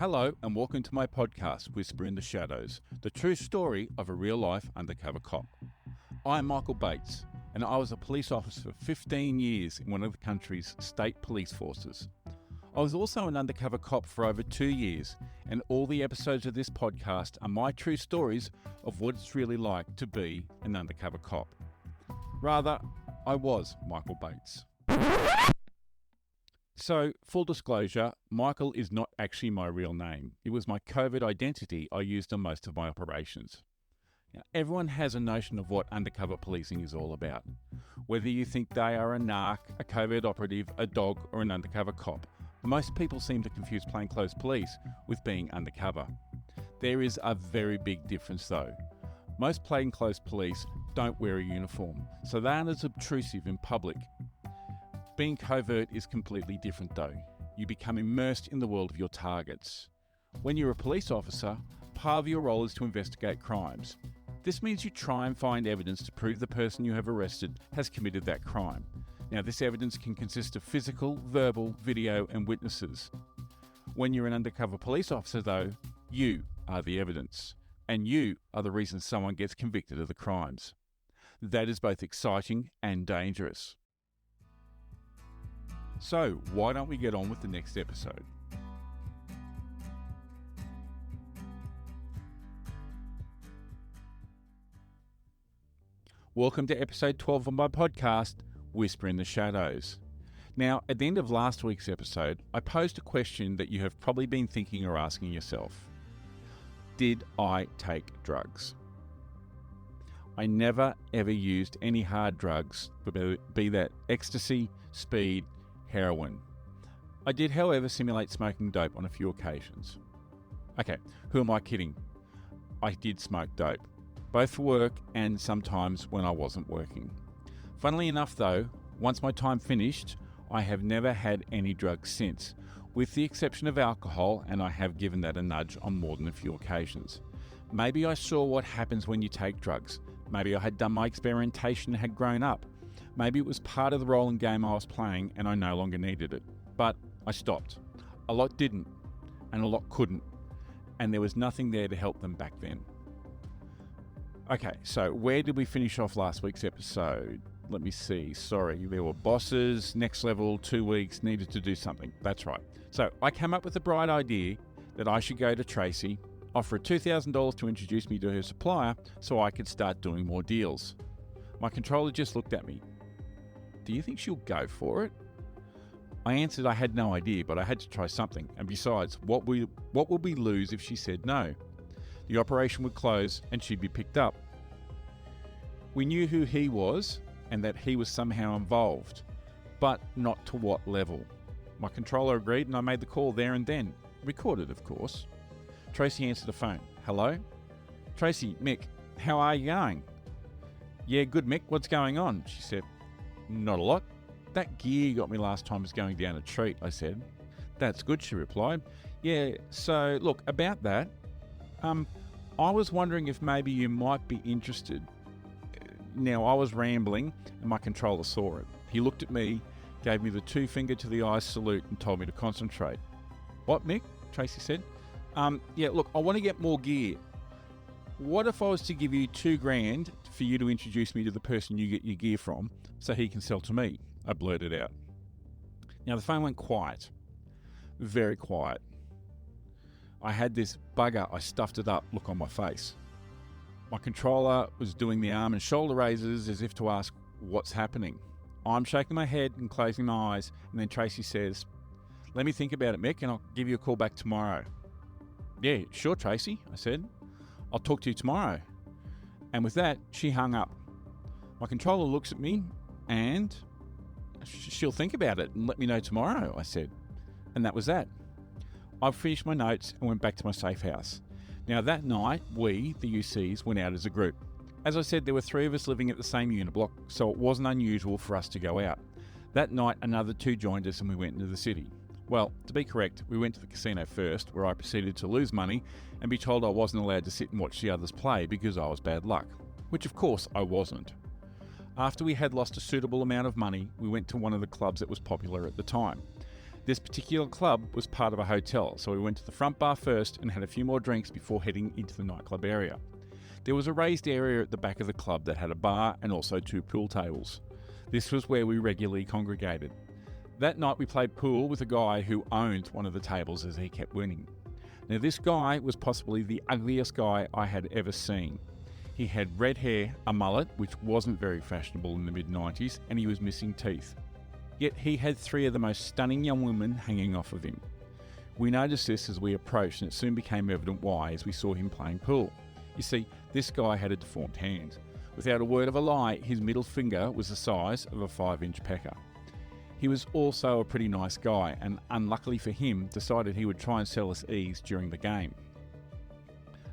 Hello and welcome to my podcast, Whisper in the Shadows, the true story of a real-life undercover cop. I'm Michael Bates, and I was a police officer for 15 years in one of the country's state police forces. I was also an undercover cop for over 2 years, and all the episodes of this podcast are my true stories of what it's really like to be an undercover cop. Rather, I was Michael Bates. So, full disclosure, Michael is not actually my real name. It was my covert identity I used on most of my operations. Now, everyone has a notion of what undercover policing is all about. Whether you think they are a narc, a covert operative, a dog, or an undercover cop, most people seem to confuse plainclothes police with being undercover. There is a very big difference though. Most plainclothes police don't wear a uniform, so they aren't as obtrusive in public. Being covert is completely different though. You become immersed in the world of your targets. When you're a police officer, part of your role is to investigate crimes. This means you try and find evidence to prove the person you have arrested has committed that crime. Now, this evidence can consist of physical, verbal, video, and witnesses. When you're an undercover police officer though, you are the evidence, and you are the reason someone gets convicted of the crimes. That is both exciting and dangerous. So, why don't we get on with the next episode? Welcome to episode 12 of my podcast, Whisper in the Shadows. Now, at the end of last week's episode, I posed a question that you have probably been thinking or asking yourself. Did I take drugs? I never ever used any hard drugs, be that ecstasy, speed, heroin. I did, however, simulate smoking dope on a few occasions. Okay, who am I kidding? I did smoke dope, both for work and sometimes when I wasn't working. Funnily enough though, once my time finished, I have never had any drugs since, with the exception of alcohol, and I have given that a nudge on more than a few occasions. Maybe I saw what happens when you take drugs. Maybe I had done my experimentation and had grown up. Maybe it was part of the role and game I was playing and I no longer needed it. But I stopped. A lot didn't, and a lot couldn't, and there was nothing there to help them back then. Okay, so where did we finish off last week's episode? Let me see. Sorry, there were bosses, next level, 2 weeks, needed to do something. That's right. So I came up with the bright idea that I should go to Tracy, offer her $2,000 to introduce me to her supplier so I could start doing more deals. My controller just looked at me. Do you think she'll go for it? I answered I had no idea, but I had to try something. And besides, what would we lose if she said no? The operation would close and she'd be picked up. We knew who he was and that he was somehow involved, but not to what level. My controller agreed and I made the call there and then. Recorded, of course. Tracy answered the phone. Hello? Tracy, Mick, how are you going? Yeah, good, Mick. What's going on? She said. Not a lot. That gear you got me last time is going down a treat, I said. That's good, she replied. Yeah, so look, about that, I was wondering if maybe you might be interested. Now, I was rambling and my controller saw it. He looked at me, gave me the 2-finger to the eyes salute and told me to concentrate. What, Mick? Tracy said. Yeah, look, I want to get more gear. What if I was to give you $2,000 for you to introduce me to the person you get your gear from so he can sell to me? I blurted out. Now the phone went quiet. Very quiet. I had this bugger, I stuffed it up look on my face. My controller was doing the arm and shoulder raises as if to ask, what's happening? I'm shaking my head and closing my eyes, and then Tracy says, let me think about it, Mick, and I'll give you a call back tomorrow. Yeah, sure, Tracy, I said. I'll talk to you tomorrow. And with that, she hung up. My controller looks at me and she'll think about it and let me know tomorrow, I said. And that was that. I finished my notes and went back to my safe house. Now that night, we, the UCs, went out as a group. As I said, there were 3 of us living at the same uniblock, so it wasn't unusual for us to go out. That night, another 2 joined us and we went into the city. Well, to be correct, we went to the casino first, where I proceeded to lose money and be told I wasn't allowed to sit and watch the others play because I was bad luck, which of course I wasn't. After we had lost a suitable amount of money, we went to one of the clubs that was popular at the time. This particular club was part of a hotel, so we went to the front bar first and had a few more drinks before heading into the nightclub area. There was a raised area at the back of the club that had a bar and also 2 pool tables. This was where we regularly congregated. That night we played pool with a guy who owned one of the tables as he kept winning. Now this guy was possibly the ugliest guy I had ever seen. He had red hair, a mullet, which wasn't very fashionable in the mid-90s, and he was missing teeth. Yet he had 3 of the most stunning young women hanging off of him. We noticed this as we approached, and it soon became evident why as we saw him playing pool. You see, this guy had a deformed hand. Without a word of a lie, his middle finger was the size of a 5-inch pecker. He was also a pretty nice guy, and unluckily for him, decided he would try and sell us ease during the game.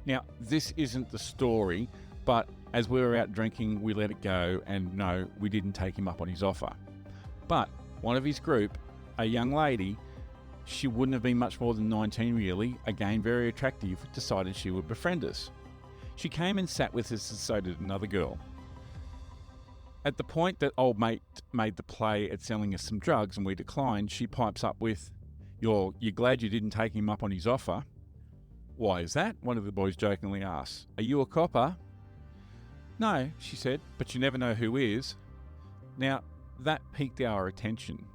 Now, this isn't the story, but as we were out drinking, we let it go, and no, we didn't take him up on his offer. But one of his group, a young lady, she wouldn't have been much more than 19 really, again very attractive, decided she would befriend us. She came and sat with us, and so did another girl. At the point that old mate made the play at selling us some drugs and we declined, she pipes up with, You're glad you didn't take him up on his offer? Why is that? One of the boys jokingly asked. Are you a copper? No, she said, but you never know who is. Now, that piqued our attention.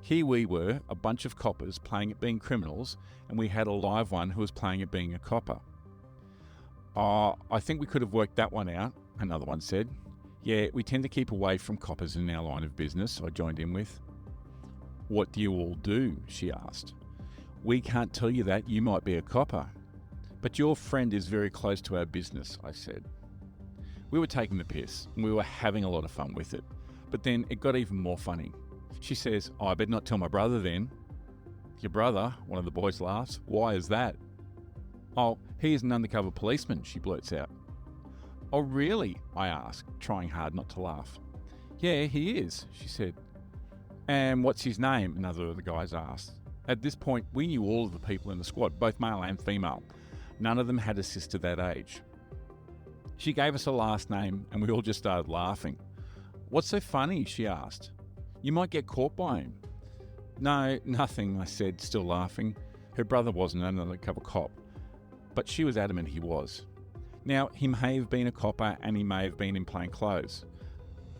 Here we were, a bunch of coppers playing at being criminals, and we had a live one who was playing at being a copper. I think we could have worked that one out, another one said. Yeah, we tend to keep away from coppers in our line of business, I joined in with. What do you all do? She asked. We can't tell you that, you might be a copper. But your friend is very close to our business, I said. We were taking the piss, and we were having a lot of fun with it. But then it got even more funny. She says, I better not tell my brother then. Your brother? One of the boys laughs. Why is that? Oh, he is an undercover policeman, she blurts out. Oh, really? I asked, trying hard not to laugh. Yeah, he is, she said. And what's his name? Another of the guys asked. At this point, we knew all of the people in the squad, both male and female. None of them had a sister that age. She gave us a last name, and we all just started laughing. What's so funny? She asked. You might get caught by him. No, nothing, I said, still laughing. Her brother wasn't an undercover cop, but she was adamant he was. Now, he may have been a copper and he may have been in plain clothes.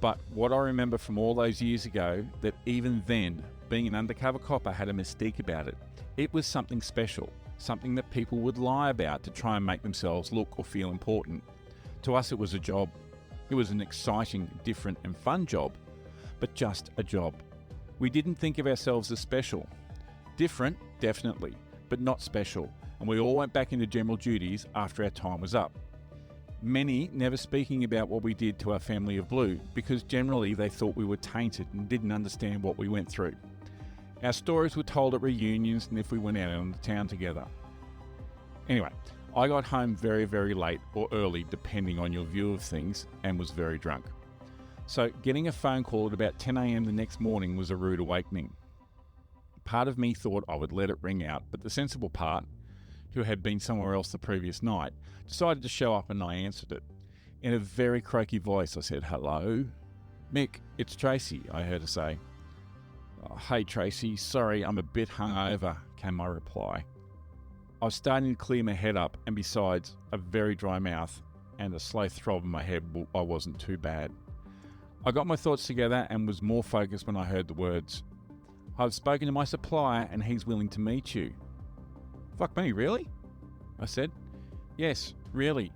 But what I remember from all those years ago, that even then, being an undercover copper had a mystique about it. It was something special, something that people would lie about to try and make themselves look or feel important. To us, it was a job. It was an exciting, different and fun job, but just a job. We didn't think of ourselves as special. Different, definitely, but not special, and we all went back into general duties after our time was up. Many never speaking about what we did to our family of blue, because generally they thought we were tainted and didn't understand what we went through. Our stories were told at reunions and if we went out on the town together. Anyway, I got home very, very late or early, depending on your view of things, and was very drunk. So getting a phone call at about 10 a.m. the next morning was a rude awakening. Part of me thought I would let it ring out, but the sensible part, who had been somewhere else the previous night, decided to show up and I answered it. In a very croaky voice, I said, hello? Mick, it's Tracy, I heard her say. Oh, hey Tracy, sorry, I'm a bit hungover, came my reply. I was starting to clear my head up, and besides a very dry mouth and a slow throb in my head, I wasn't too bad. I got my thoughts together and was more focused when I heard the words, I've spoken to my supplier and he's willing to meet you. Fuck me, really? I said. Yes, really.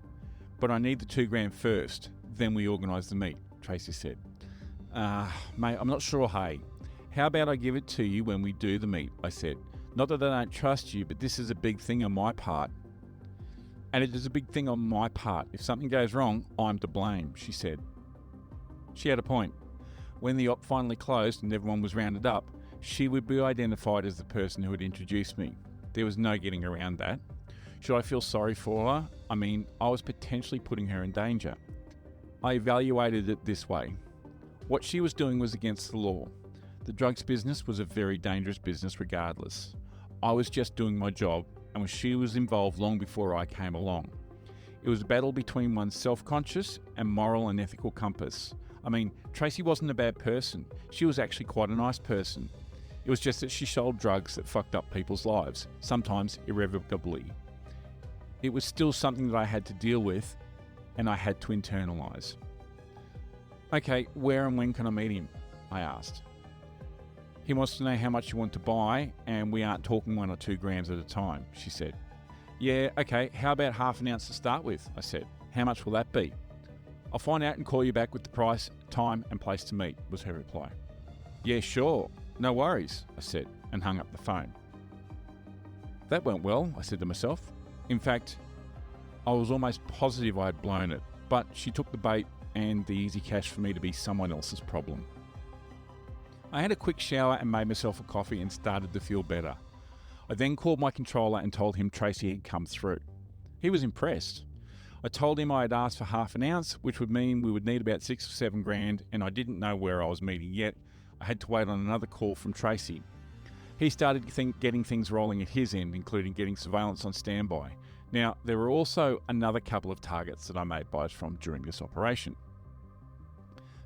But I need the $2,000 first, then we organise the meet, Tracy said. Mate, I'm not sure, hey. How about I give it to you when we do the meet, I said. Not that I don't trust you, but this is a big thing on my part. And it is a big thing on my part. If something goes wrong, I'm to blame, she said. She had a point. When the op finally closed and everyone was rounded up, she would be identified as the person who had introduced me. There was no getting around that. Should I feel sorry for her? I mean, I was potentially putting her in danger. I evaluated it this way. What she was doing was against the law. The drugs business was a very dangerous business regardless. I was just doing my job, and she was involved long before I came along. It was a battle between one's self-conscious and moral and ethical compass. I mean, Tracy wasn't a bad person. She was actually quite a nice person. It was just that she sold drugs that fucked up people's lives, sometimes irrevocably. It was still something that I had to deal with, and I had to internalise. Okay, where and when can I meet him? I asked. He wants to know how much you want to buy, and we aren't talking 1 or 2 grams at a time, she said. Yeah, okay, how about half an ounce to start with? I said. How much will that be? I'll find out and call you back with the price, time and place to meet, was her reply. Yeah, sure. No worries, I said, and hung up the phone. That went well, I said to myself. In fact, I was almost positive I had blown it, but she took the bait and the easy cash for me to be someone else's problem. I had a quick shower and made myself a coffee and started to feel better. I then called my controller and told him Tracy had come through. He was impressed. I told him I had asked for half an ounce, which would mean we would need about 6 or 7 grand, and I didn't know where I was meeting yet. I had to wait on another call from Tracy. He started getting things rolling at his end, including getting surveillance on standby. Now, there were also another couple of targets that I made buys from during this operation.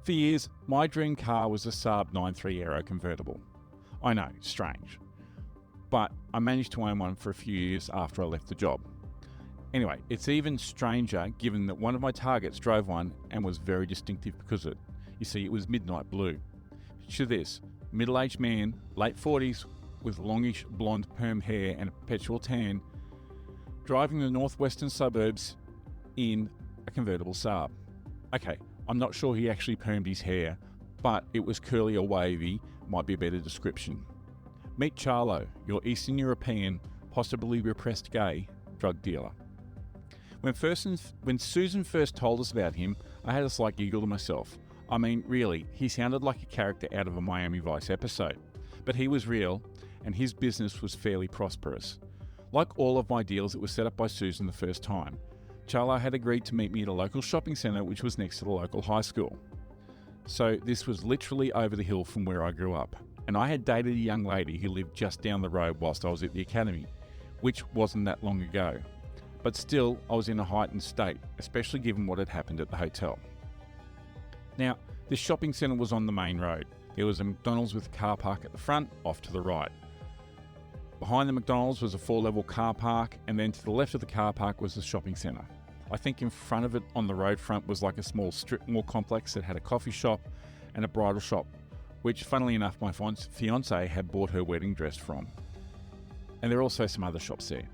For years, my dream car was a Saab 9.3 Aero convertible. I know, strange. But I managed to own one for a few years after I left the job. Anyway, it's even stranger given that one of my targets drove one and was very distinctive because of it. You see, it was midnight blue. Picture this, middle-aged man, late 40s, with longish blonde perm hair and a perpetual tan, driving the northwestern suburbs in a convertible Saab. Okay, I'm not sure he actually permed his hair, but it was curly or wavy, might be a better description. Meet Charlo, your Eastern European, possibly repressed gay, drug dealer. When Susan first told us about him, I had a slight giggle to myself. I mean, really, he sounded like a character out of a Miami Vice episode. But he was real, and his business was fairly prosperous. Like all of my deals, it was set up by Susan the first time. Charlo had agreed to meet me at a local shopping centre which was next to the local high school. So this was literally over the hill from where I grew up. And I had dated a young lady who lived just down the road whilst I was at the academy, which wasn't that long ago. But still, I was in a heightened state, especially given what had happened at the hotel. Now, this shopping centre was on the main road. There was a McDonald's with a car park at the front, off to the right. Behind the McDonald's was a 4-level car park, and then to the left of the car park was the shopping centre. I think in front of it on the road front was like a small strip mall complex that had a coffee shop and a bridal shop, which funnily enough my fiancée had bought her wedding dress from. And there are also some other shops there.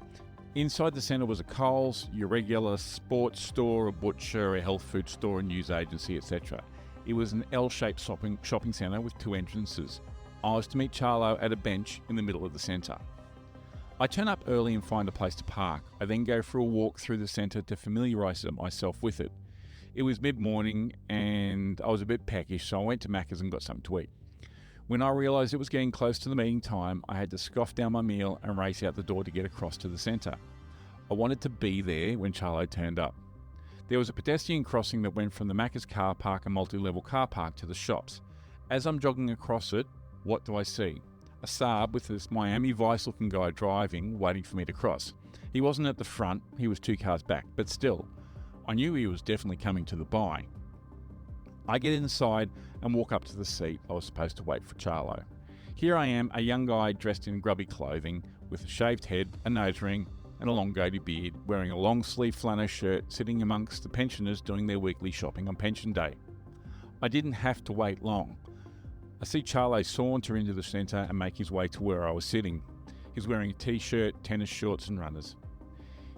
Inside the centre was a Coles, your regular sports store, a butcher, a health food store, a news agency, etc. It was an L-shaped shopping centre with 2 entrances. I was to meet Charlo at a bench in the middle of the centre. I turn up early and find a place to park. I then go for a walk through the centre to familiarise myself with it. It was mid-morning and I was a bit peckish, so I went to Macca's and got something to eat. When I realised it was getting close to the meeting time, I had to scoff down my meal and race out the door to get across to the centre. I wanted to be there when Charlo turned up. There was a pedestrian crossing that went from the Macca's car park and multi-level car park to the shops. As I'm jogging across it, what do I see? A Saab with this Miami Vice looking guy driving, waiting for me to cross. He wasn't at the front, he was 2 cars back, but still, I knew he was definitely coming to the buy. I get inside and walk up to the seat I was supposed to wait for Charlo. Here I am, a young guy dressed in grubby clothing, with a shaved head, a nose ring, and a long goatee beard, wearing a long sleeve flannel shirt, sitting amongst the pensioners doing their weekly shopping on pension day. I didn't have to wait long. I see Charlo saunter into the centre and make his way to where I was sitting. He's wearing a t-shirt, tennis shorts and runners.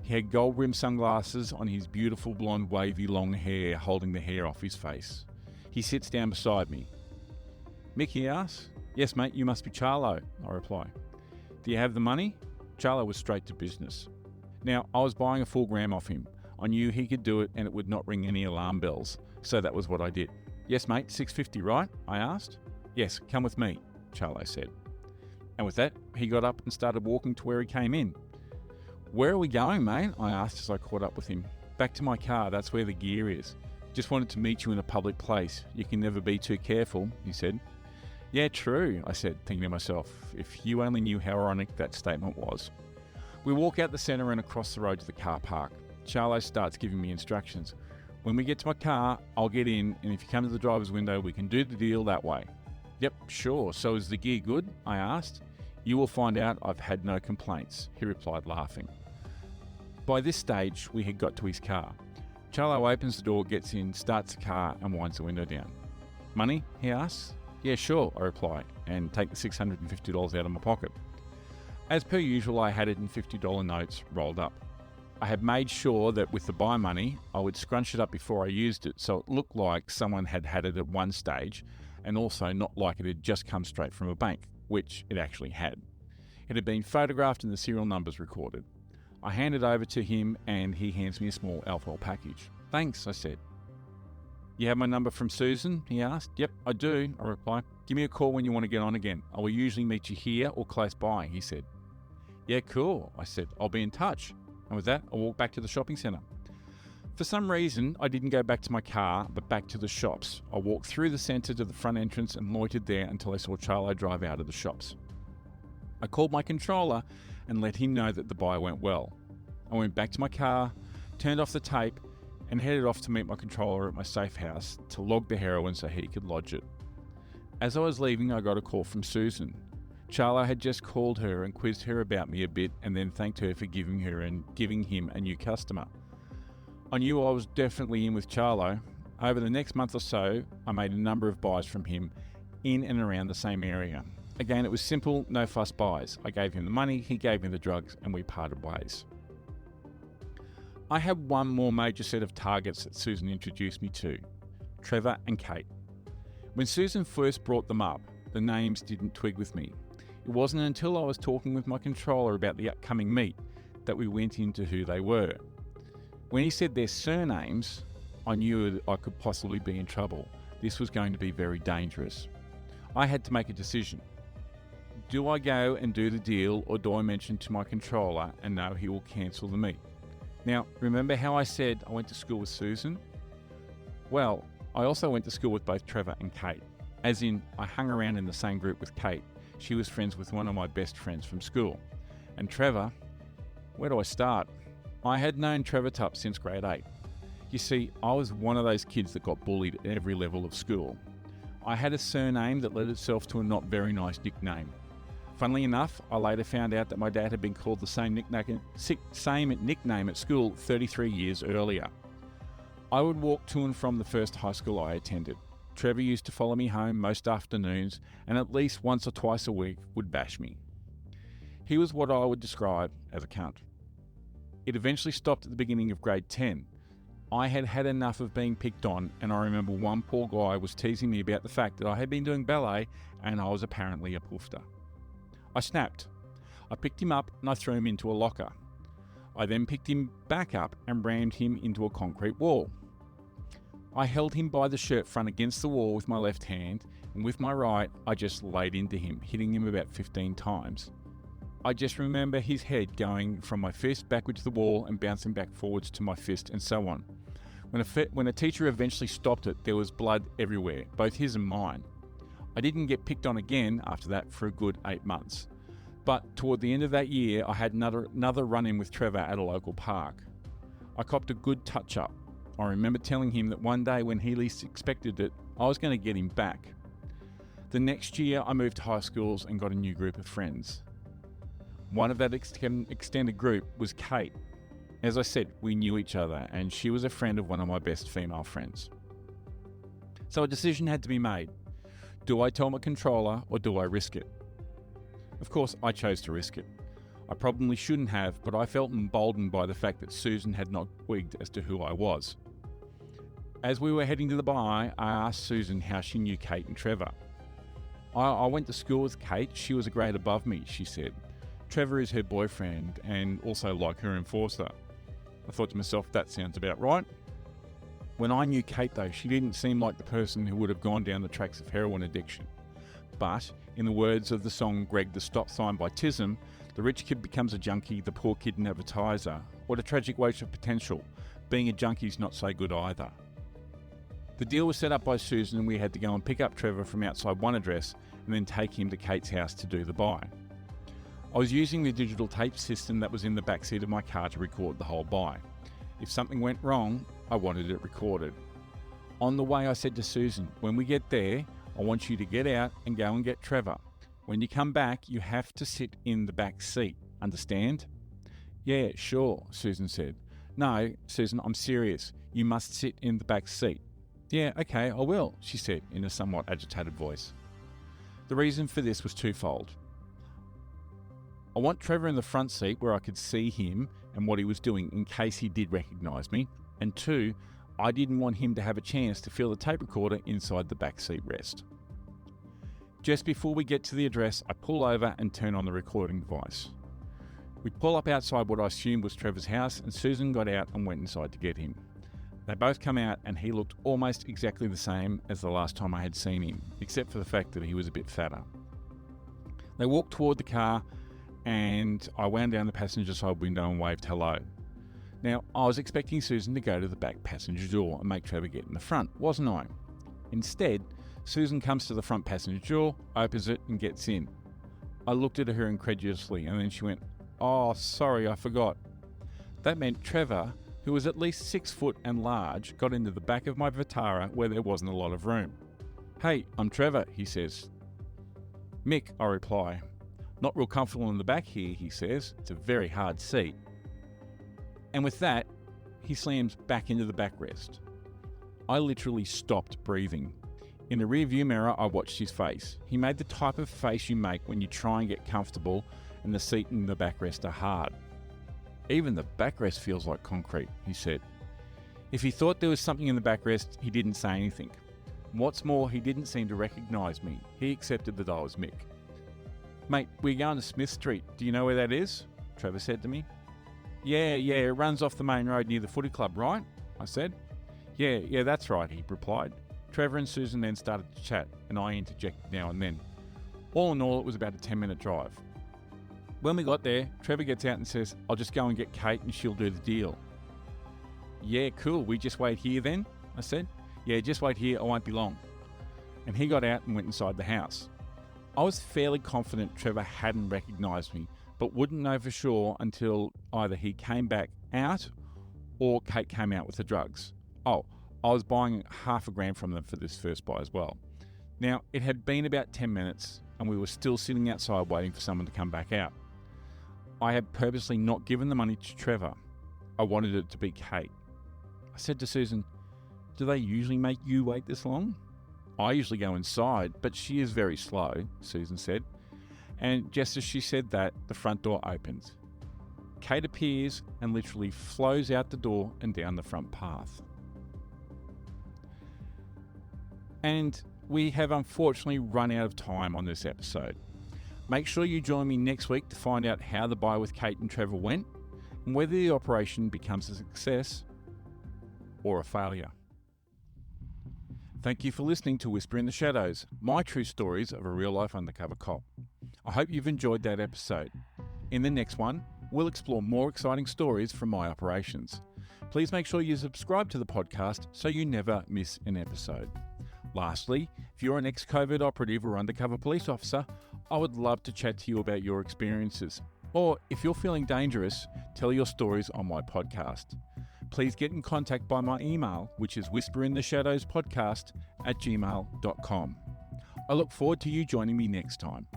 He had gold-rimmed sunglasses on his beautiful blonde wavy long hair, holding the hair off his face. He sits down beside me. Mick, he asks. Yes, mate, you must be Charlo, I reply. Do you have the money? Charlo was straight to business. Now, I was buying a full gram off him. I knew he could do it and it would not ring any alarm bells, so that was what I did. Yes, mate, $6.50, right? I asked. Yes, come with me, Charlo said. And with that, he got up and started walking to where he came in. Where are we going, mate? I asked as I caught up with him. Back to my car, that's where the gear is. Just wanted to meet you in a public place. You can never be too careful, he said. Yeah, true, I said, thinking to myself. If you only knew how ironic that statement was. We walk out the centre and across the road to the car park. Charlo starts giving me instructions. When we get to my car, I'll get in, and if you come to the driver's window, we can do the deal that way. Yep, sure. So is the gear good? I asked. You will find out. I've had no complaints, he replied, laughing. By this stage, we had got to his car. Charlo opens the door, gets in, starts the car and winds the window down. Money? He asks. Yeah, sure, I reply, and take the $650 out of my pocket. As per usual, I had it in $50 notes rolled up. I had made sure that with the buy money, I would scrunch it up before I used it so it looked like someone had had it at one stage and also not like it had just come straight from a bank, which it actually had. It had been photographed and the serial numbers recorded. I hand it over to him and he hands me a small alcohol package. Thanks, I said. You have my number from Susan? He asked. Yep, I do, I replied. Give me a call when you want to get on again. I will usually meet you here or close by, he said. Yeah, cool, I said. I'll be in touch. And with that, I walked back to the shopping centre. For some reason, I didn't go back to my car, but back to the shops. I walked through the centre to the front entrance and loitered there until I saw Charlo drive out of the shops. I called my controller and let him know that the buy went well. I went back to my car, turned off the tape, and headed off to meet my controller at my safe house to log the heroin so he could lodge it. As I was leaving, I got a call from Susan. Charlo had just called her and quizzed her about me a bit and then thanked her for giving him a new customer. I knew I was definitely in with Charlo. Over the next month or so, I made a number of buys from him in and around the same area. Again, it was simple, no fuss buys. I gave him the money, he gave me the drugs, and we parted ways. I had one more major set of targets that Susan introduced me to, Trevor and Kate. When Susan first brought them up, the names didn't twig with me. It wasn't until I was talking with my controller about the upcoming meet that we went into who they were. When he said their surnames, I knew that I could possibly be in trouble. This was going to be very dangerous. I had to make a decision. Do I go and do the deal, or do I mention to my controller and know he will cancel the meet? Now, remember how I said I went to school with Susan? Well, I also went to school with both Trevor and Kate. As in, I hung around in the same group with Kate. She was friends with one of my best friends from school. And Trevor, where do I start? I had known Trevor Tupp since grade 8. You see, I was one of those kids that got bullied at every level of school. I had a surname that led itself to a not very nice nickname. Funnily enough, I later found out that my dad had been called the same nickname at school 33 years earlier. I would walk to and from the first high school I attended. Trevor used to follow me home most afternoons and at least once or twice a week would bash me. He was what I would describe as a cunt. It eventually stopped at the beginning of grade 10. I had had enough of being picked on, and I remember one poor guy was teasing me about the fact that I had been doing ballet and I was apparently a poofter. I snapped. I picked him up and I threw him into a locker. I then picked him back up and rammed him into a concrete wall. I held him by the shirt front against the wall with my left hand, and with my right, I just laid into him, hitting him about 15 times. I just remember his head going from my fist backwards to the wall and bouncing back forwards to my fist and so on. When a teacher eventually stopped it, there was blood everywhere, both his and mine. I didn't get picked on again after that for a good 8 months. But toward the end of that year, I had another run-in with Trevor at a local park. I copped a good touch-up. I remember telling him that one day when he least expected it, I was going to get him back. The next year, I moved to high schools and got a new group of friends. One of that extended group was Kate. As I said, we knew each other, and she was a friend of one of my best female friends. So a decision had to be made. Do I tell my controller or do I risk it? Of course, I chose to risk it. I probably shouldn't have, but I felt emboldened by the fact that Susan had not twigged as to who I was. As we were heading to the buy, I asked Susan how she knew Kate and Trevor. I went to school with Kate. She was a grade above me, she said. Trevor is her boyfriend and also like her enforcer. I thought to myself, that sounds about right. When I knew Kate though, she didn't seem like the person who would have gone down the tracks of heroin addiction. But, in the words of the song Greg the Stop Sign by Tism, the rich kid becomes a junkie, the poor kid an advertiser. What a tragic waste of potential. Being a junkie's not so good either. The deal was set up by Susan and we had to go and pick up Trevor from outside one address and then take him to Kate's house to do the buy. I was using the digital tape system that was in the backseat of my car to record the whole buy. If something went wrong, I wanted it recorded. On the way I said to Susan, when we get there, I want you to get out and go and get Trevor. When you come back, you have to sit in the back seat. Understand? Yeah, sure, Susan said. No, Susan, I'm serious. You must sit in the back seat. Yeah, okay, I will, she said in a somewhat agitated voice. The reason for this was twofold. I want Trevor in the front seat where I could see him and what he was doing in case he did recognise me. And two, I didn't want him to have a chance to feel the tape recorder inside the back seat rest. Just before we get to the address, I pull over and turn on the recording device. We pull up outside what I assumed was Trevor's house, and Susan got out and went inside to get him. They both come out and he looked almost exactly the same as the last time I had seen him, except for the fact that he was a bit fatter. They walked toward the car and I wound down the passenger side window and waved hello. Now, I was expecting Susan to go to the back passenger door and make Trevor get in the front, wasn't I? Instead, Susan comes to the front passenger door, opens it and gets in. I looked at her incredulously and then she went, "Oh, sorry, I forgot." That meant Trevor, who was at least 6 foot and large, got into the back of my Vitara where there wasn't a lot of room. "Hey, I'm Trevor," he says. "Mick," I reply. "Not real comfortable in the back here," he says. "It's a very hard seat." And with that, he slams back into the backrest. I literally stopped breathing. In the rearview mirror, I watched his face. He made the type of face you make when you try and get comfortable and the seat and the backrest are hard. "Even the backrest feels like concrete," he said. If he thought there was something in the backrest, he didn't say anything. What's more, he didn't seem to recognise me. He accepted that I was Mick. "Mate, we're going to Smith Street. Do you know where that is?" Trevor said to me. Yeah, it runs off the main road near the footy club, right?" I said. Yeah, that's right," he replied. Trevor and Susan then started to chat, and I interjected now and then. All in all, it was about a 10-minute drive. When we got there, Trevor gets out and says, "I'll just go and get Kate and she'll do the deal." "Yeah, cool, we just wait here then?" I said. "Yeah, just wait here, I won't be long." And he got out and went inside the house. I was fairly confident Trevor hadn't recognised me, but wouldn't know for sure until either he came back out or Kate came out with the drugs. Oh, I was buying $50,000 from them for this first buy as well. Now, it had been about 10 minutes and we were still sitting outside waiting for someone to come back out. I had purposely not given the money to Trevor. I wanted it to be Kate. I said to Susan, "Do they usually make you wait this long?" "I usually go inside, but she is very slow," Susan said. And just as she said that, the front door opens. Kate appears and literally flows out the door and down the front path. And we have unfortunately run out of time on this episode. Make sure you join me next week to find out how the buy with Kate and Trevor went and whether the operation becomes a success or a failure. Thank you for listening to Whisper in the Shadows, my true stories of a real-life undercover cop. I hope you've enjoyed that episode. In the next one, we'll explore more exciting stories from my operations. Please make sure you subscribe to the podcast so you never miss an episode. Lastly, if you're an ex-covert operative or undercover police officer, I would love to chat to you about your experiences. Or if you're feeling dangerous, tell your stories on my podcast. Please get in contact by my email, which is whisperintheshadowspodcast@gmail.com. I look forward to you joining me next time.